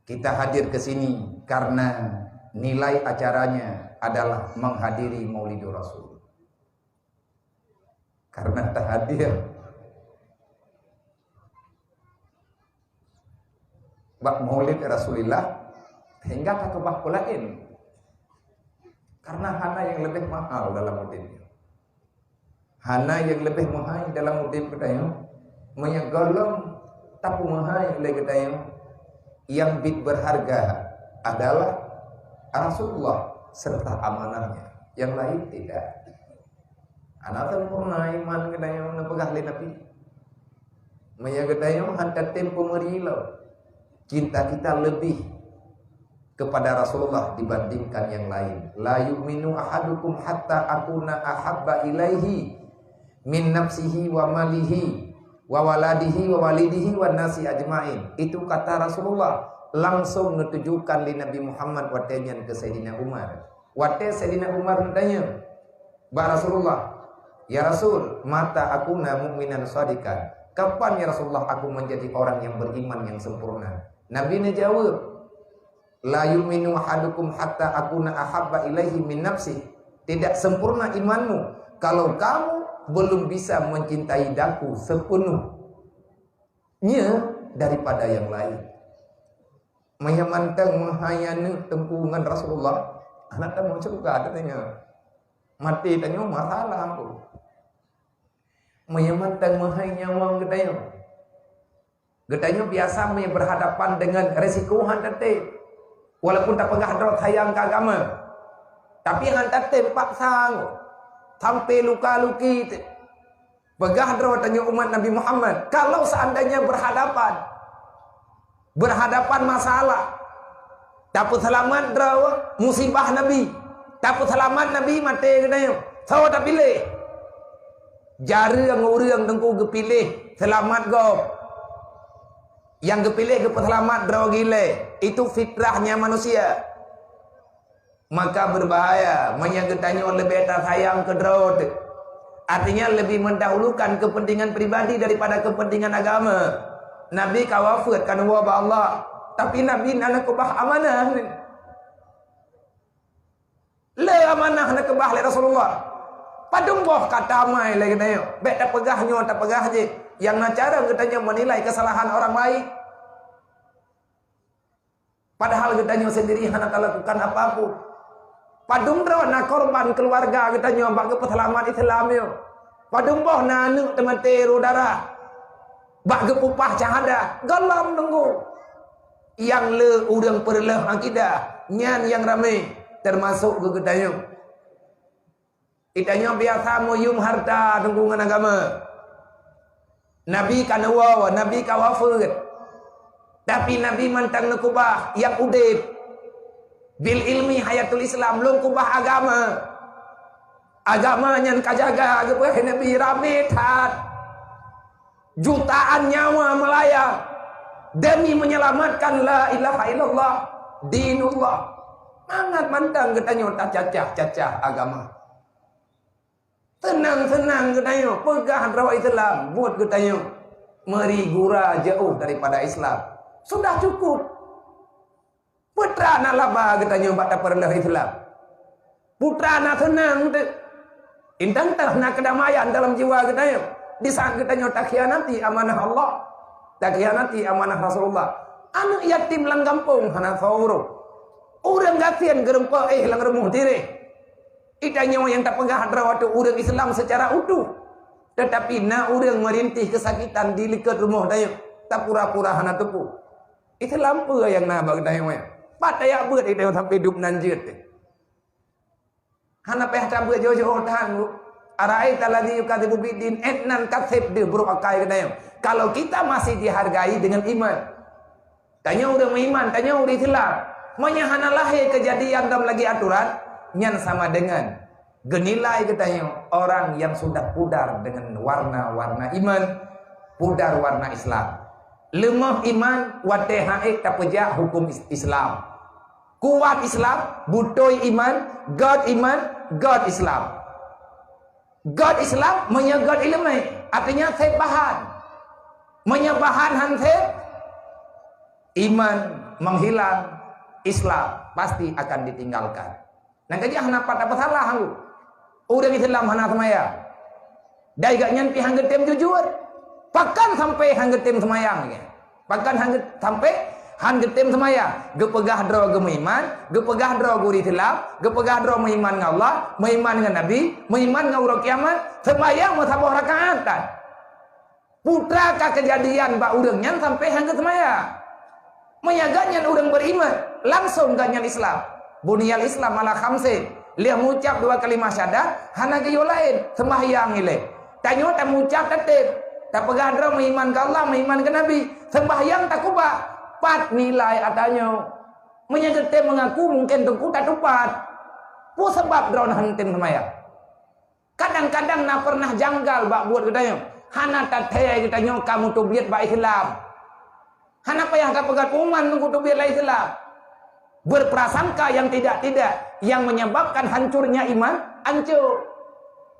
Kita hadir ke sini karena nilai acaranya adalah menghadiri Maulidur Rasul. Karena tak hadir bab Maulid Rasulullah hingga tak kebah lain. Karena hana yang lebih mahal dalam udin. Hana yang lebih mahal dalam udin katanya, menyegolong tapu mahal lagi katanya, yang bit berharga adalah Rasulullah serta amanahnya. Yang lain tidak. Anak sempurna iman katanya nepegah le Nabi. Maya katanya hantar tempo merilo. Cinta kita lebih kepada Rasulullah dibandingkan yang lain. La yu'minu ahadukum hatta akuna ahabba ilaihi min nafsihi wa malihi wa waladihi wa walidihi wa nasi ajmain. Itu kata Rasulullah langsung menunjukkan li Nabi Muhammad watenyan ke Sayyidina Umar. Wate Sayyidina Umar bertanya, "Ba Rasulullah, ya Rasul, mata akuna mu'minan shadiqan. Kapan ya Rasulullah aku menjadi orang yang beriman yang sempurna?" Nabi ini jawab, la yu'minu ahadukum hatta akuna ahabba ilaihi min nafsi. Tidak sempurna imanmu kalau kamu belum bisa mencintai daku sepenuhnya daripada yang lain. Menyamantang menghayani tempungan Rasulullah. Anak tak mau cerita katanya. Mati tanya masalah aku. Menyamantang menghayani nyawang katanya. Getanya biasa berhadapan dengan resiko hantate. Walaupun tak pegah drot sayang ke agama. Tapi hantate paksa sampai luka-luki. Pegah drot tanya umat Nabi Muhammad. Kalau seandainya berhadapan masalah. Tapi selamat drot musibah Nabi. Tapi selamat Nabi mati katanya. Saya tak pilih. Jari yang orang tengku kepilih selamat go. Yang kepilih kepeselamat draw gile. Itu fitrahnya manusia. Maka berbahaya. Menyagetanya lebih tak sayang ke draw. Artinya lebih mendahulukan kepentingan pribadi daripada kepentingan agama. Nabi kawafat kan wabah Allah. Tapi Nabi nak kebah amanah. Le amanah nak kebah le Rasulullah. Padung boh kata mai lagi nayo. Bek tak pegahnya tak pegah je. Yang nak cara katanya menilai kesalahan orang lain. Padahal katanya sendiri hendak lakukan apapun. Padung draw nak korban keluarga katanya bak ke selamat Islam yo. Padung boh nanu teman teru darah. Bak ke pupah cahada. Galam nunggu. Yang le udang perleh akidah. Nyan yang ramai termasuk ke katanya. Itanya biasa moyum harta tunggungan agama. Nabi kan wawa, Nabi kawafat. Tapi Nabi mantang nekubah yang udib. Bil ilmi hayatul Islam belum kubah agama. Agama yang kajaga agama Nabi rame tat. Jutaan nyawa melayang demi menyelamatkan la ilaha illallah dinullah. Mangat mantang katanya tak cacah agama. Tenang katanya, pegah rawa Islam, buat katanya meri gura jauh daripada Islam. Sudah cukup. Putra nak laba katanya bak perlah Islam. Putra nak senang tu. Intang tak nak kedamaian dalam jiwa katanya. Di saat katanya tak khianati amanah Allah, tak khianati amanah Rasulullah. Anak yatim lang kampung hana sauro. Orang gasian gerempa lang remuh diri. Itanya yang tak pegah waktu orang Islam secara utuh. Tetapi na orang merintih kesakitan di dekat rumah daya. Tak pura-pura hana tepu. Itu lampu yang na bagi daya. Pataya buat itu sampai hidup nanjut. Hana pehta buat jauh-jauh tahan. Ara'aita alladzi yukadzibu biddin etnan katsib de beruakai daya. Kalau kita masih dihargai dengan iman. Tanya orang beriman, tanya orang Islam. Menyahana lahir kejadian dalam lagi aturan. Yang sama dengan genilai katanya orang yang sudah pudar dengan warna-warna iman, pudar warna Islam. Lemah iman wate haik tak pejak hukum Islam. Kuat Islam, butoy iman, God Islam. God Islam menyegad ilmu, artinya saya bahan. Menyebahan hanse iman menghilang, Islam pasti akan ditinggalkan. Nah kerja hana apa salah lu. Orang Islam hana semaya. Dai gak nyanti hanggetem jujur. Pakan sampai hanggetem semayang. Pakan sampai hanggetem semaya. Gepegah dro gemaiman, gepegah dro guri Islam, gepegah dro meiman dengan Allah, meiman dengan Nabi, meiman dengan urang kiamat, semayang mau sabuh rakaat. Putra ka kejadian ba urangnya sampai hangget semaya. Menyaganyan orang beriman, langsung ganyan Islam. Buniyal Islam ala khamsin. Dia mengucap 2 kalimat syahadat, hana gayo lain, sembahyang ile. Tanyo tak mengucap tetep, tak pegadra meiman ke Allah, meiman ke Nabi, sembahyang tak kubah. Pat nilai atanyo. Menyagete mengaku mungkin tungku tak tupat. Pu sebab drone hantin semaya. Kadang-kadang nak pernah janggal bak buat katanya. Hana tak teh katanya kamu tu biat bak Islam. Hana payah tak pegat uman tunggu tu biat Islam. Berprasangka yang tidak-tidak yang menyebabkan hancurnya iman, hancur.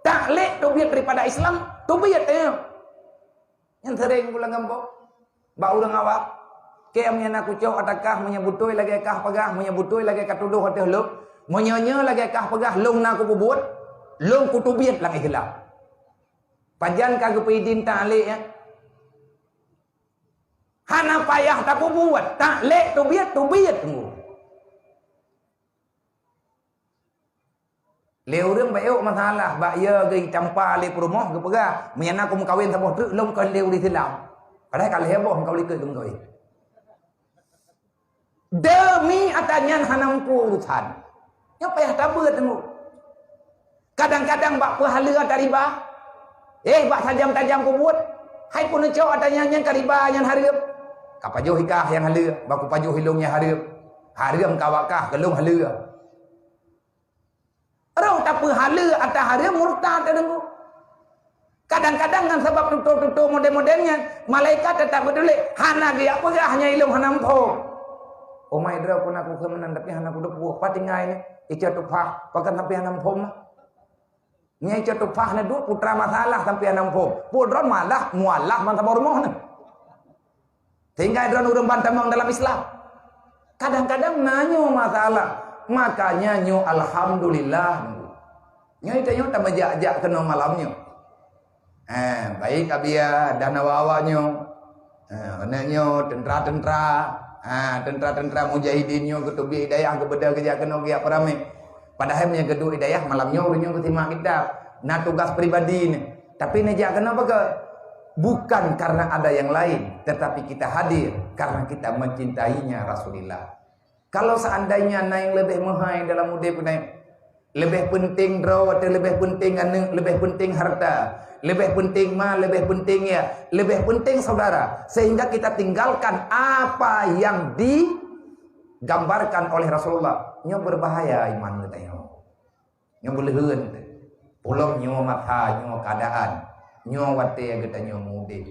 Tak lek tu biat daripada Islam, tu biat yang sering pulang kampung. Bak urang awak. Kaya nak kucau atakah menyebutoi lagi kah pegah, menyebutoi lagi katuduh hati lu, menyonya lagi kah pegah long nak ku buat, long ku tu biat lang Islam. Pajan kagak pidin tak lek ya. Hana payah tak ku buat, tak lek tu biat tunggu. Leu baik masalah, bak ya gei campa le rumah ke pegah, menyana ku kawin sabuh tu long kan leu di Islam. Padahal kalau heboh kau likut tu kau. Demi atanyan hanampu urusan. Yang payah tabut tunggu. Kadang-kadang bak pahala tariba. Bak tajam-tajam ku buat. Hai pun cok atanyan yang kariba yang hareup. Kapajuh hikah yang haleu, baku pajuh hilungnya hareup. Hareup kawakah gelung haleu. Orang tak pahala atau hareup murtad tunggu. Kadang-kadang kan sebab tutur-tutur model-modelnya malaikat tetap peduli. Hana dia apa hanya ilmu hanampu. Omai dra pun aku kemenan tapi hana ku depu patingai ni ica tupah pakan sampai hanam pom nyai ica tupah na du putra masalah sampai hanam pom pudron malah mualah man sabormoh na tinggal dron urang bantamang dalam Islam kadang-kadang nanyo masalah makanya nyo alhamdulillah nyai tanyo tak majak-jak kena malamnya baik abia dana wawanyo anaknyo tentera-tentera tentera-tentera mujahidinnya ketubi hidayah kepada kerja kena giap rame. Padahal punya kedua hidayah malamnya urunnya ketimak kitab. Nah tugas pribadi ni. Tapi nejak kenapa ke? Bukan karena ada yang lain, tetapi kita hadir karena kita mencintainya Rasulullah. Kalau seandainya naik lebih mahal dalam hidup naik lebih penting draw atau lebih penting anu, lebih penting harta, lebih penting mal, lebih penting ya, lebih penting saudara, sehingga kita tinggalkan apa yang digambarkan oleh Rasulullah. Nyo berbahaya iman kita nyo beleheun, pulau nyo matha, nyo keadaan, nyo wate kita nyo mudik.